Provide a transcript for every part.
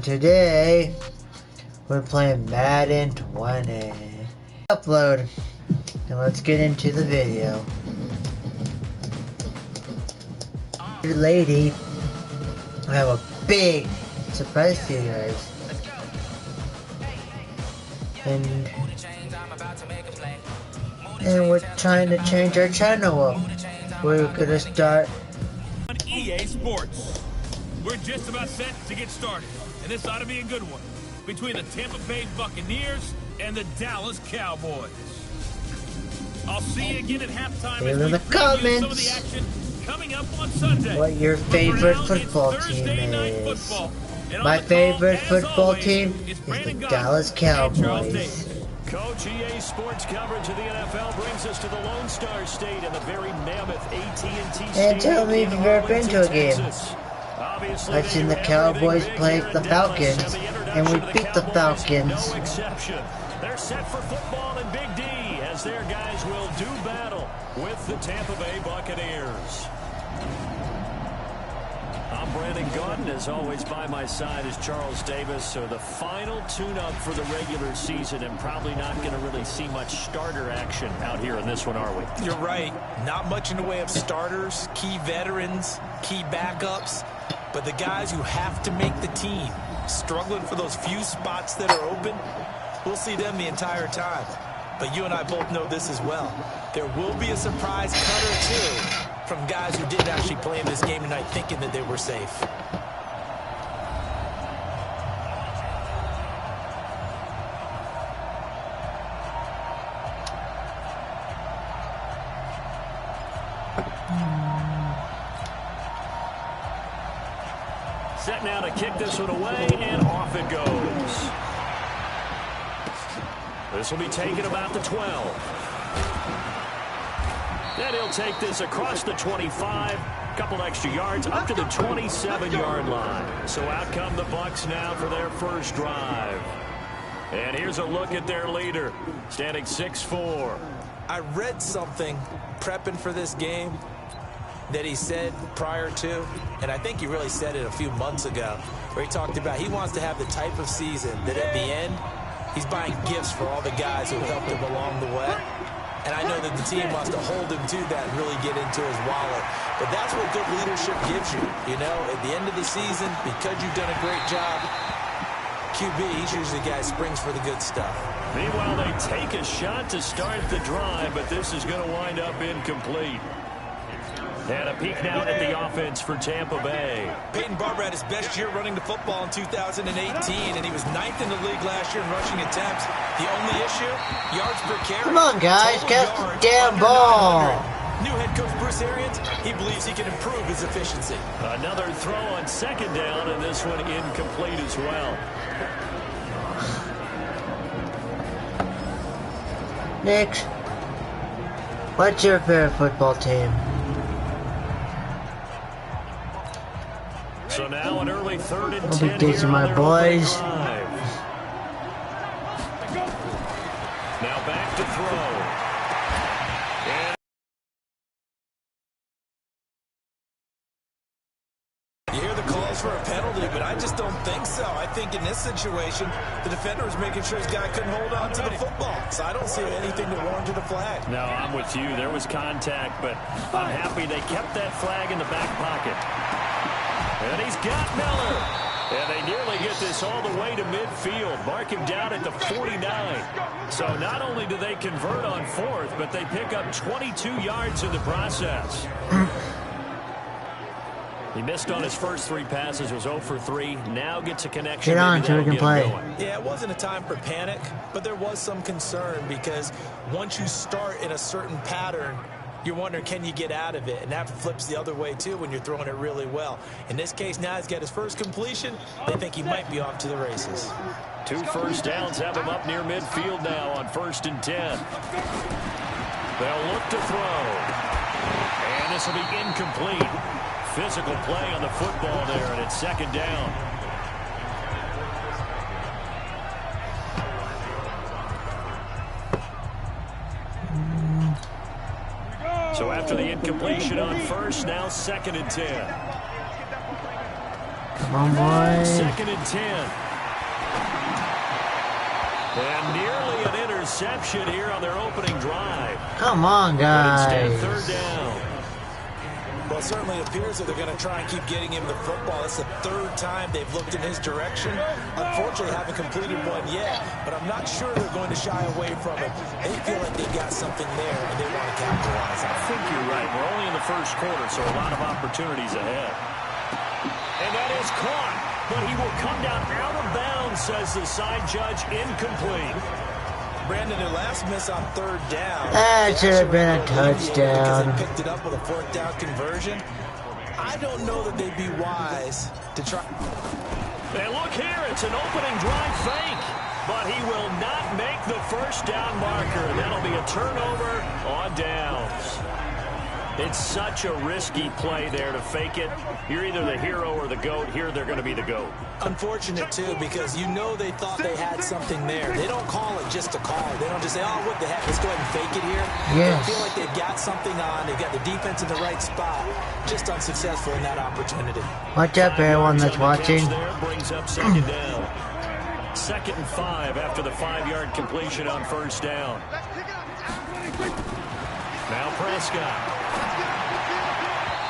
today we're playing Madden 20. Upload. And let's get into the video. Lady, I have a big surprise for you guys. And we're trying to change our channel up. We're gonna start on EA Sports. We're just about set to get started, and this ought to be a good one between the Tampa Bay Buccaneers and the Dallas Cowboys. I'll see you again at halftime as we preview some of the action coming up on Sunday. What your favorite football team is. My favorite football team is the Dallas Cowboys. Coach, EA Sports coverage of the NFL brings us to the Lone Star State and the very mammoth AT&T Stadium. And tell me if you've ever been to a game. I've seen the Cowboys play the Falcons, and we beat the Falcons. No exception. They're set for football in Big D as their guys will do battle with the Tampa Bay Buccaneers. I'm Brandon Gordon. As always, by my side is Charles Davis. So the final tune-up for the regular season, and probably not going to really see much starter action out here in this one, are we? You're right. Not much in the way of starters, key veterans, key backups, but the guys who have to make the team, struggling for those few spots that are open, we'll see them the entire time. But you and I both know this as well. There will be a surprise cut or two from guys who didn't actually play in this game tonight thinking that they were safe. Set now to kick this one away, and off it goes. This will be taken about the 12. Then he'll take this across the 25, couple extra yards, up to the 27-yard line. So out come the Bucs now for their first drive. And here's a look at their leader, standing 6'4". I read something prepping for this game that he said prior to, and I think he really said it a few months ago, where he talked about he wants to have the type of season that at the end, he's buying gifts for all the guys who helped him along the way. And I know that the team wants to hold him to that and really get into his wallet. But that's what good leadership gives you. You know, at the end of the season, because you've done a great job, QB, he's usually the guy who springs for the good stuff. Meanwhile, they take a shot to start the drive, but this is going to wind up incomplete. And a peek now at the offense for Tampa Bay. Peyton Barber had his best year running the football in 2018, and he was 9th in the league last year in rushing attempts. The only issue, yards per carry. Come on, guys, catch the damn ball. New head coach Bruce Arians, he believes he can improve his efficiency. Another throw on second down, and this one incomplete as well. Nick, what's your favorite football team? So now an early 3rd and 10 these are my boys. Now back to throw. You hear the calls for a penalty, but I just don't think so. I think in this situation, the defender was making sure his guy couldn't hold on to the football. So I don't see anything to warrant a flag. No, I'm with you. There was contact, but I'm happy they kept that flag in the back pocket. And he's got Miller. And they nearly get this all the way to midfield. Mark him down at the 49. So not only do they convert on 4th, but they pick up 22 yards in the process. He missed on his first 3 passes, was 0 for 3. Now gets a connection. Get on so we can play. Yeah, it wasn't a time for panic, but there was some concern because once you start in a certain pattern, you're wondering, can you get out of it? And that flips the other way, too, when you're throwing it really well. In this case, now he's got his first completion. They think he might be off to the races. 2 first downs have him up near midfield now on 1st and 10. They'll look to throw. And this will be incomplete. Physical play on the football there, and it's 2nd down. So after the incompletion on 1st, now 2nd and 10. Come on, boys. 2nd and 10. And nearly an interception here on their opening drive. Come on, But guys. instead, 3rd down. Well, it certainly appears that they're going to try and keep getting him the football. That's the 3rd time they've looked in his direction. Unfortunately, haven't completed one yet, but I'm not sure they're going to shy away from it. They feel like they've got something there, and they want to capitalize on it. I think you're right. We're only in the 1st quarter, so a lot of opportunities ahead. And that is caught, but he will come down out of bounds, says the side judge, incomplete. Brandon, their last miss on 3rd down. That should have been a Because touchdown. they picked it up with a 4th down conversion. I don't know that they'd be wise to try. And look here, it's an opening drive fake. But he will not make the 1st down marker. That'll be a turnover on downs. It's such a risky play there to fake it. You're either the hero or the GOAT. Here they're going to be the GOAT. Unfortunate, too, because you know they thought they had something there. They don't call it just to call it. They don't just say, oh, what the heck, let's go ahead and fake it here. Yes. They feel like they've got something on. They've got the defense in the right spot. Just unsuccessful in that opportunity. Watch up, everyone that's watching. There brings up 2nd down. 2nd and 5 after the 5-yard completion on 1st down. Now Prescott.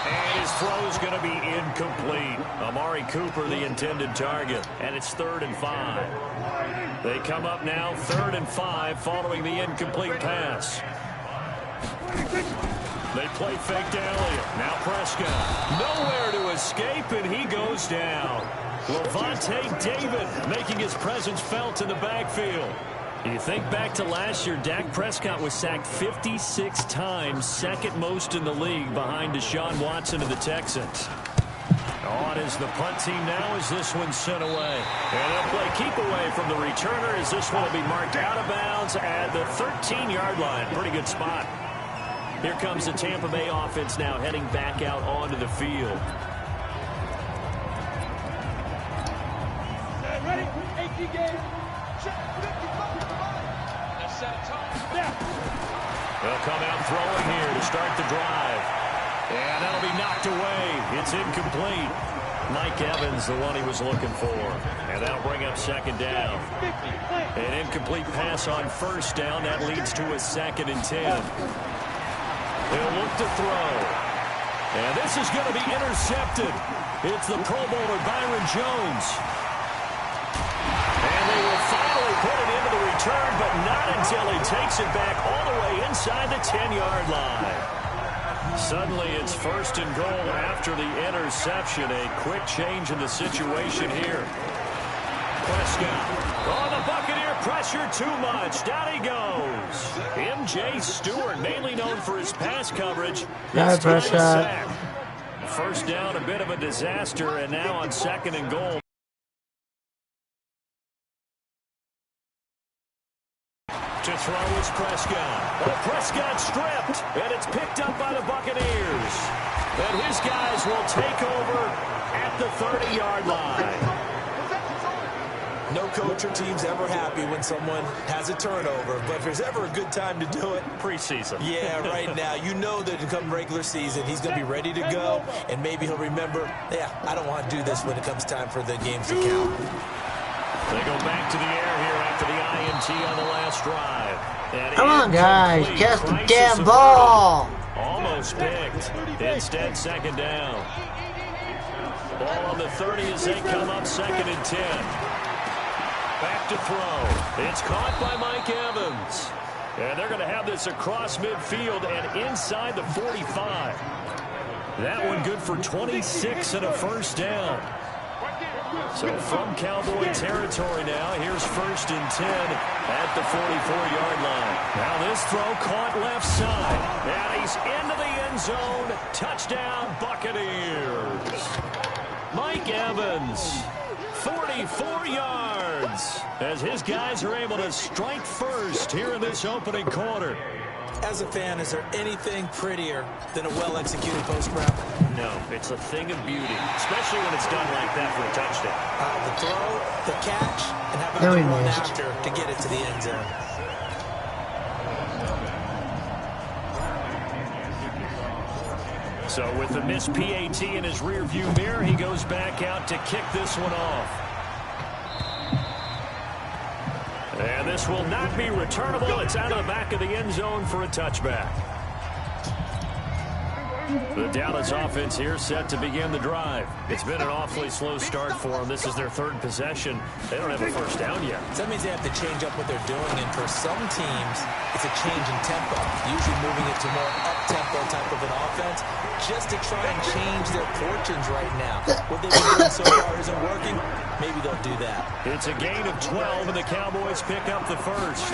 And his throw is going to be incomplete. Amari Cooper, the intended target. And it's 3rd and 5. They come up now 3rd and 5 following the incomplete pass. They play fake to Elliott. Now Prescott. Nowhere to escape, and he goes down. Levante David making his presence felt in the backfield. You think back to last year, Dak Prescott was sacked 56 times, 2nd most in the league behind Deshaun Watson of the Texans. On is the punt team now as this one's sent away. And they'll play keep away from the returner as this one will be marked out of bounds at the 13-yard line. Pretty good spot. Here comes the Tampa Bay offense now heading back out onto the field. Ready? 18 game. They'll come out throwing here to start the drive. And that'll be knocked away. It's incomplete. Mike Evans, the one he was looking for. And that'll bring up 2nd down. An incomplete pass on 1st down. That leads to a 2nd and 10. They'll look to throw. And this is going to be intercepted. It's the Pro Bowler Byron Jones. And they will finally put it into the return, but not until he takes it back all the way inside the 10-yard line. Suddenly it's 1st and goal after the interception. A quick change in the situation here. Prescott. Oh, the Buccaneer pressure too much. Down he goes. M.J. Stewart, mainly known for his pass coverage. This time a sack. 1st down, a bit of a disaster, and now on 2nd and goal. To throw is Prescott. Oh, Prescott stripped, and it's picked up by the Buccaneers. And his guys will take over at the 30-yard line. No coach or team's ever happy when someone has a turnover, but if there's ever a good time to do it, preseason. Yeah, right now. You know that come regular season, he's going to be ready to go, and maybe he'll remember, yeah, I don't want to do this when it comes time for the games to count. They go back to the air here after the INT on the last drive. And come on, guys, just the damn ball. Almost picked. Instead, 2nd down. Ball on the 30 as they come up 2nd and 10. Back to throw. It's caught by Mike Evans. And they're going to have this across midfield and inside the 45. That one good for 26 and a 1st down. So from Cowboy territory now, here's 1st and 10 at the 44-yard line. Now this throw caught left side. And he's into the end zone. Touchdown, Buccaneers. Mike Evans, 44 yards, as his guys are able to strike first here in this opening quarter. As a fan, is there anything prettier than a well-executed post route? No, it's a thing of beauty, especially when it's done like that for a touchdown. The throw, the catch, and how about No, the he run missed. after to get it to the end zone. So with the missed PAT in his rearview mirror, he goes back out to kick this one off. And this will not be returnable. It's out of the back of the end zone for a touchback. The Dallas offense here set to begin the drive. It's been an awfully slow start for them. This is their third possession. They don't have a first down yet. So that means they have to change up what they're doing, and for some teams, it's a change in tempo, usually moving it to more up-tempo type of an offense, just to try and change their fortunes right now. What they've been doing so far isn't working. Maybe they'll do that. It's a gain of 12, and the Cowboys pick up the first.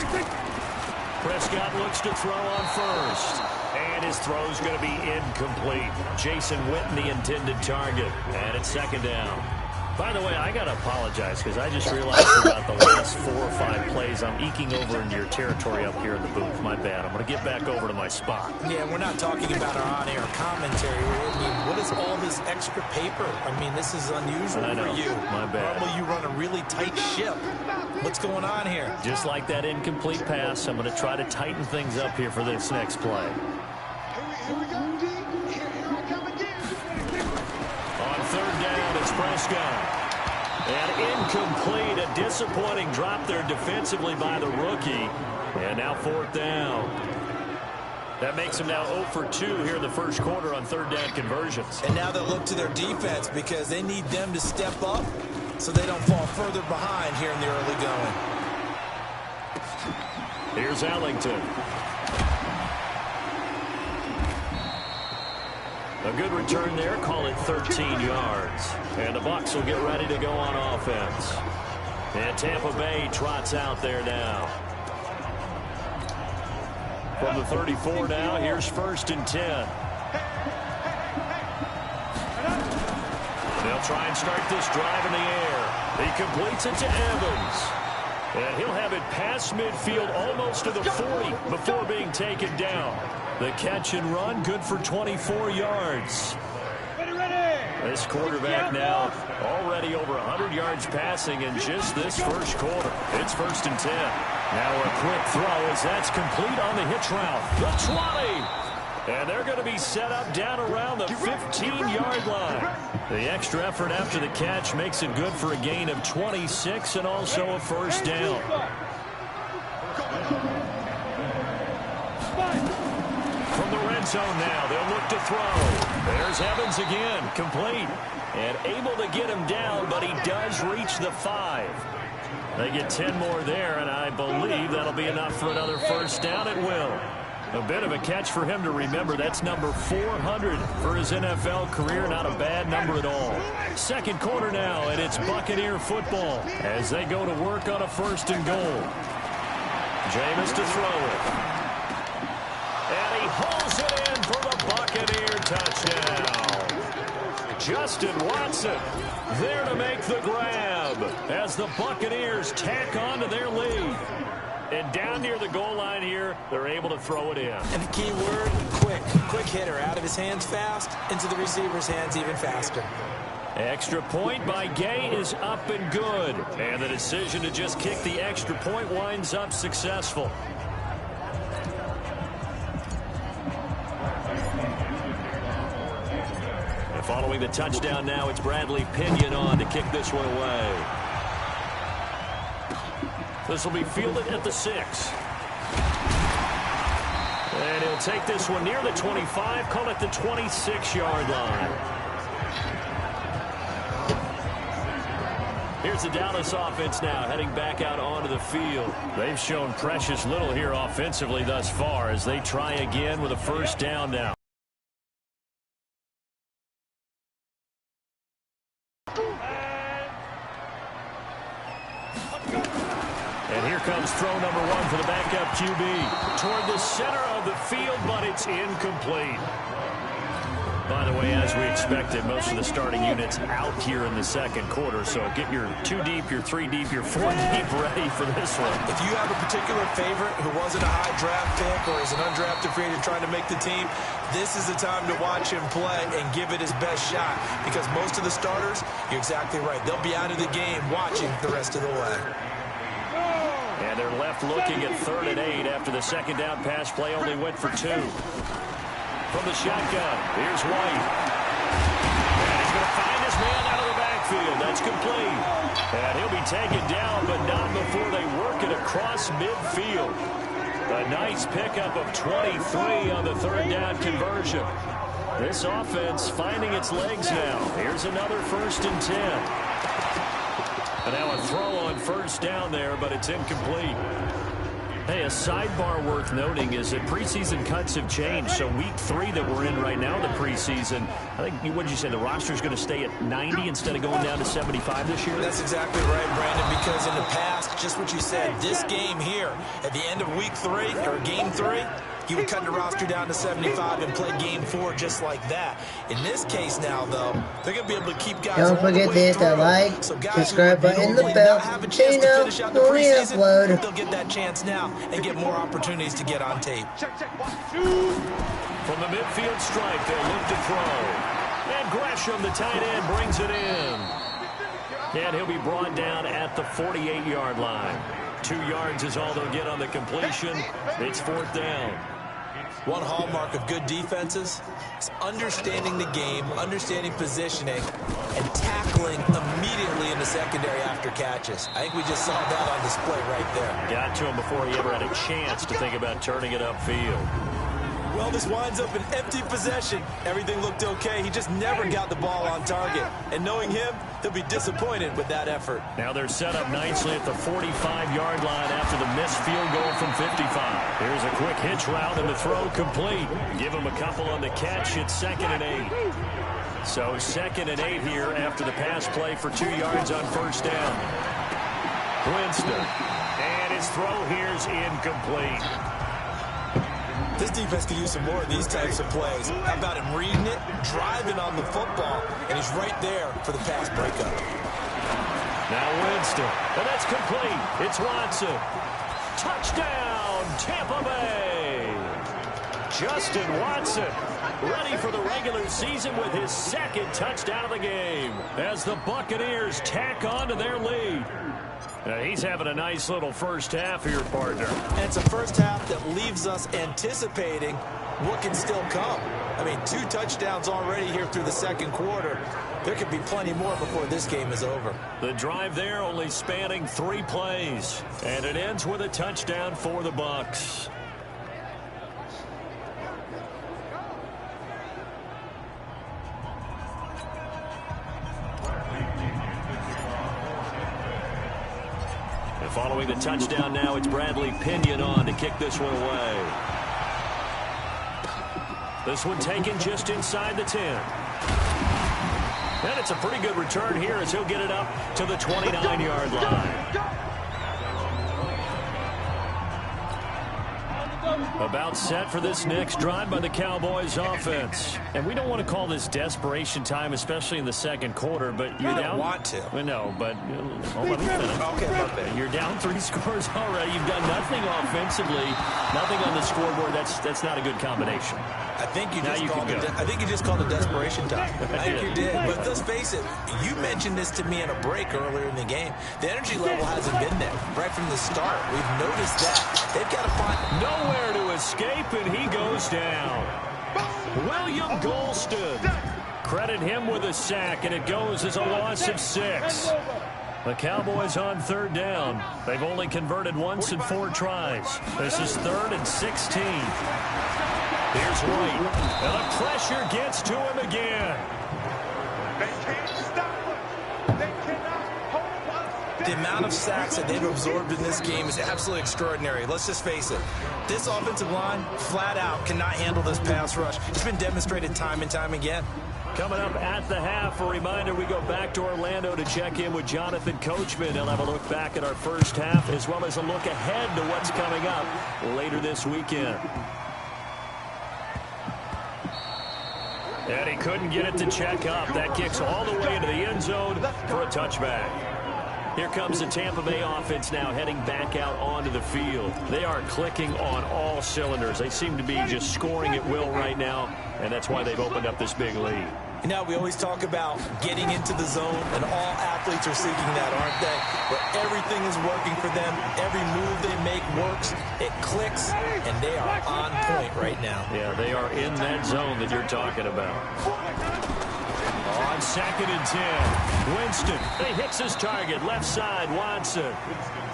Prescott looks to throw on first. And his throw's going to be incomplete. Jason Witten, the intended target. And it's second down. By the way, I got to apologize because I just realized about the last 4 or 5 plays I'm eking over into your territory up here in the booth. My bad. I'm going to get back over to my spot. Yeah, we're not talking about our on-air commentary. I mean, what is all this extra paper? I mean, this is unusual for you. My bad. Normally you run a really tight ship. What's going on here? Just like that incomplete pass, I'm going to try to tighten things up here for this next play. Here we go, D. Here I come again. On third down, it's Prescott. And incomplete, a disappointing drop there defensively by the rookie. And now fourth down. That makes them now 0 for 2 here in the first quarter on third down conversions. And now they'll look to their defense because they need them to step up so they don't fall further behind here in the early going. Here's Ellington. A good return there, call it 13 yards. And the Bucs will get ready to go on offense. And Tampa Bay trots out there now. From the 34 now, here's 1st and 10. They'll try and start this drive in the air. He completes it to Evans. And he'll have it past midfield almost to the 40 before being taken down. The catch and run, good for 24 yards. This quarterback now already over 100 yards passing in just this first quarter. It's 1st and 10. Now a quick throw as that's complete on the hitch route. The 20. And they're going to be set up down around the 15-yard line. The extra effort after the catch makes it good for a gain of 26 and also a first down. From the red zone now, they'll look to throw. There's Evans again, complete. And able to get him down, but he does reach the 5. They get 10 more there, and I believe that'll be enough for another first down. It will. A bit of a catch for him to remember. That's number 400 for his NFL career. Not a bad number at all. Second quarter now, and it's Buccaneer football as they go to work on a 1st and goal. Jameis to throw it. And he holds it in for the Buccaneer touchdown. Justin Watson there to make the grab as the Buccaneers tack on to their lead. And down near the goal line here, they're able to throw it in. And the key word, quick. Quick hitter. Out of his hands fast, into the receiver's hands even faster. Extra point by Gay is up and good. And the decision to just kick the extra point winds up successful. And following the touchdown now, it's Bradley Pinion on to kick this one away. This will be fielded at the 6. And he'll take this one near the 25, call it the 26-yard line. Here's the Dallas offense now heading back out onto the field. They've shown precious little here offensively thus far as they try again with a first down now. And here comes throw number 1 for the backup QB. Toward the center of the field, but it's incomplete. By the way, as we expected, most of the starting units out here in the second quarter. So get your 2 deep, your 3 deep, your 4 deep ready for this one. If you have a particular favorite who wasn't a high draft pick or is an undrafted free agent trying to make the team, this is the time to watch him play and give it his best shot. Because most of the starters, you're exactly right, they'll be out of the game watching the rest of the way. And they're left looking at 3rd and 8 after the second down pass play only went for 2. from the shotgun. Here's White. And he's going to find his man out of the backfield. That's complete. And he'll be taken down, but not before they work it across midfield. A nice pickup of 23 on the third down conversion. This offense finding its legs now. Here's another 1st and 10. And now a throw on first down there, but it's incomplete. Hey, a sidebar worth noting is that preseason cuts have changed. So week 3 that we're in right now, the preseason, I think, what did you say, the roster's going to stay at 90 instead of going down to 75 this year? That's exactly right, Brandon, because in the past, just what you said, this game here, at the end of week 3, or game 3, you would cut the roster down to 75 and play game 4 just like that. In this case now, though, they're going to be able to keep guys Don't forget to hit that like, subscribe button, the bell, so you know when we upload. They'll get that chance now and get more opportunities to get on tape. From the midfield stripe, they'll look to throw. And Gresham, the tight end, brings it in. And he'll be brought down at the 48-yard line. 2 yards is all they'll get on the completion. It's 4th down. One hallmark of good defenses is understanding the game, understanding positioning, and tackling immediately in the secondary after catches. I think we just saw that on display right there. Got to him before he ever had a chance to think about turning it upfield. Well, this winds up an empty possession. Everything looked okay. He just never got the ball on target. And knowing him, he'll be disappointed with that effort. Now they're set up nicely at the 45-yard line after the missed field goal from 55. Here's a quick hitch route and the throw complete. Give him a couple on the catch. It's 2nd and 8. So 2nd and 8 here after the pass play for 2 yards on first down. Winston. And his throw here's incomplete. This defense could use some more of these types of plays. How about him reading it, driving on the football, and he's right there for the pass breakup. Now Winston, and that's complete. It's Watson. Touchdown, Tampa Bay. Justin Watson ready for the regular season with his 2nd touchdown of the game as the Buccaneers tack on to their lead. He's having a nice little first half here, partner. And it's a first half that leaves us anticipating what can still come. I mean, 2 touchdowns already here through the 2nd quarter. There could be plenty more before this game is over. The drive there only spanning 3 plays. And it ends with a touchdown for the Bucs. Following the touchdown now, it's Bradley Pinion on to kick this one away. This one taken just inside the 10. And it's a pretty good return here as he'll get it up to the 29-yard line. About set for this next drive by the Cowboys offense. And we don't want to call this desperation time, especially in the 2nd quarter, but you're down. I don't want to. No, but let me finish. Okay, perfect. You're down 3 scores already. You've done nothing offensively, nothing on the scoreboard. That's not a good combination. I think you just called it desperation time. I think you did. But let's face it, you mentioned this to me in a break earlier in the game. The energy level hasn't been there right from the start. We've noticed that. They've got to find nowhere to escape, and he goes down. William Golston. Credit him with a sack, and it goes as a loss of 6. The Cowboys on 3rd down. They've only converted once in 4 tries. This is 3rd and 16. Here's White, and the pressure gets to him again. They can't stop him. They cannot hold up. The amount of sacks that they've absorbed in this game is absolutely extraordinary. Let's just face it. This offensive line, flat out, cannot handle this pass rush. It's been demonstrated time and time again. Coming up at the half, a reminder, we go back to Orlando to check in with Jonathan Coachman. He'll have a look back at our first half as well as a look ahead to what's coming up later this weekend. And he couldn't get it to check up. That kicks all the way into the end zone for a touchback. Here comes the Tampa Bay offense now heading back out onto the field. They are clicking on all cylinders. They seem to be just scoring at will right now, and that's why they've opened up this big lead. You know, we always talk about getting into the zone, and all athletes are seeking that, aren't they? Where everything is working for them, every move they make works, it clicks, and they are on point right now. Yeah, they are in that zone that you're talking about. On 2nd and 10, Winston, he hits his target, left side, Watson.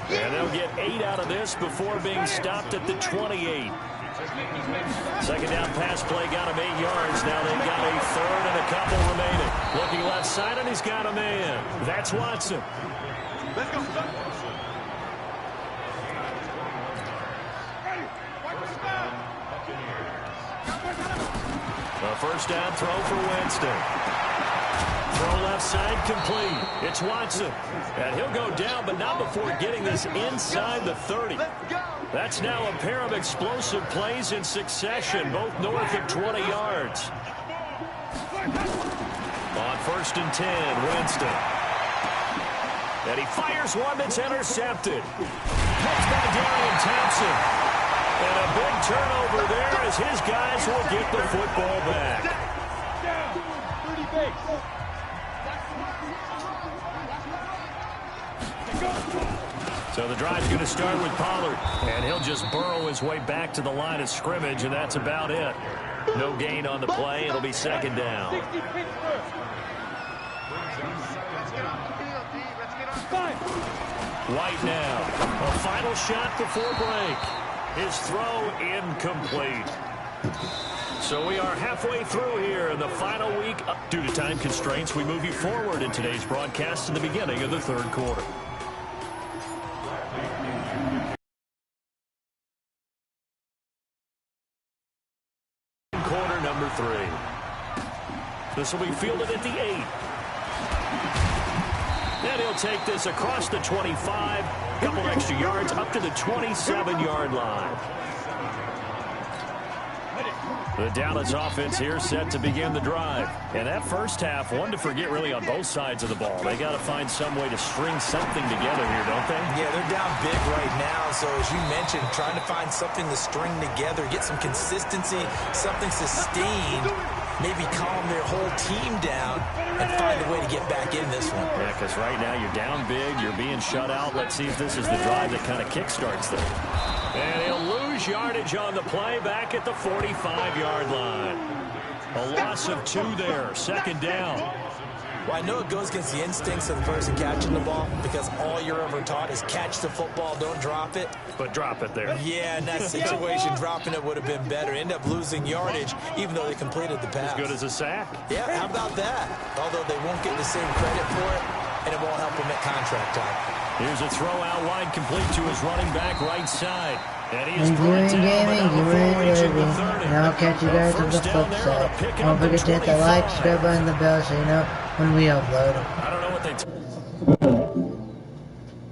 And they'll get 8 out of this before being stopped at the 28. Second down pass play got him 8 yards. Now they've got a third and a couple remaining. Looking left side, and he's got a man. That's Watson. Let's go, son. A first down throw for Winston. Throw left side complete. It's Watson. And he'll go down, but not before getting this inside the 30. That's now a pair of explosive plays in succession, both north of 20 yards. On 1st and 10, Winston. And he fires one that's intercepted. Picked by Darian Thompson. And a big turnover there as his guys will get the football back. So the drive's going to start with Pollard. And he'll just burrow his way back to the line of scrimmage, and that's about it. No gain on the play. It'll be 2nd down. White now. A final shot before break. His throw incomplete. So we are halfway through here in the final week. Due to time constraints, we move you forward in today's broadcast to the beginning of the 3rd quarter. Quarter number 3. This will be fielded at the 8. And he'll take this across the 25, a couple extra yards up to the 27-yard line. The Dallas offense here set to begin the drive. And that first half, one to forget really on both sides of the ball. They got to find some way to string something together here, don't they? Yeah, they're down big right now. So as you mentioned, trying to find something to string together, get some consistency, something sustained, maybe calm their whole team down and find a way to get back in this one. Yeah, because right now you're down big, you're being shut out. Let's see if this is the drive that kind of kickstarts them. And he'll lose yardage on the play back at the 45-yard line. A loss of 2 there, 2nd down. Well, I know it goes against the instincts of the person catching the ball because all you're ever taught is catch the football, don't drop it. But drop it there. Yeah, in that situation, dropping it would have been better. End up losing yardage, even though they completed the pass. As good as a sack. Yeah, how about that? Although they won't get the same credit for it, and it won't help them at contract time. Here's a throw out wide complete to his running back right side. And he is Thank you brought and down, gaming, but you not were before reaching the living. 30. And I'll catch you guys on the First down flip there on a side. pick Don't up forget to hit the like, 25. subscribe button, and the bell so you know when we upload. I don't know what they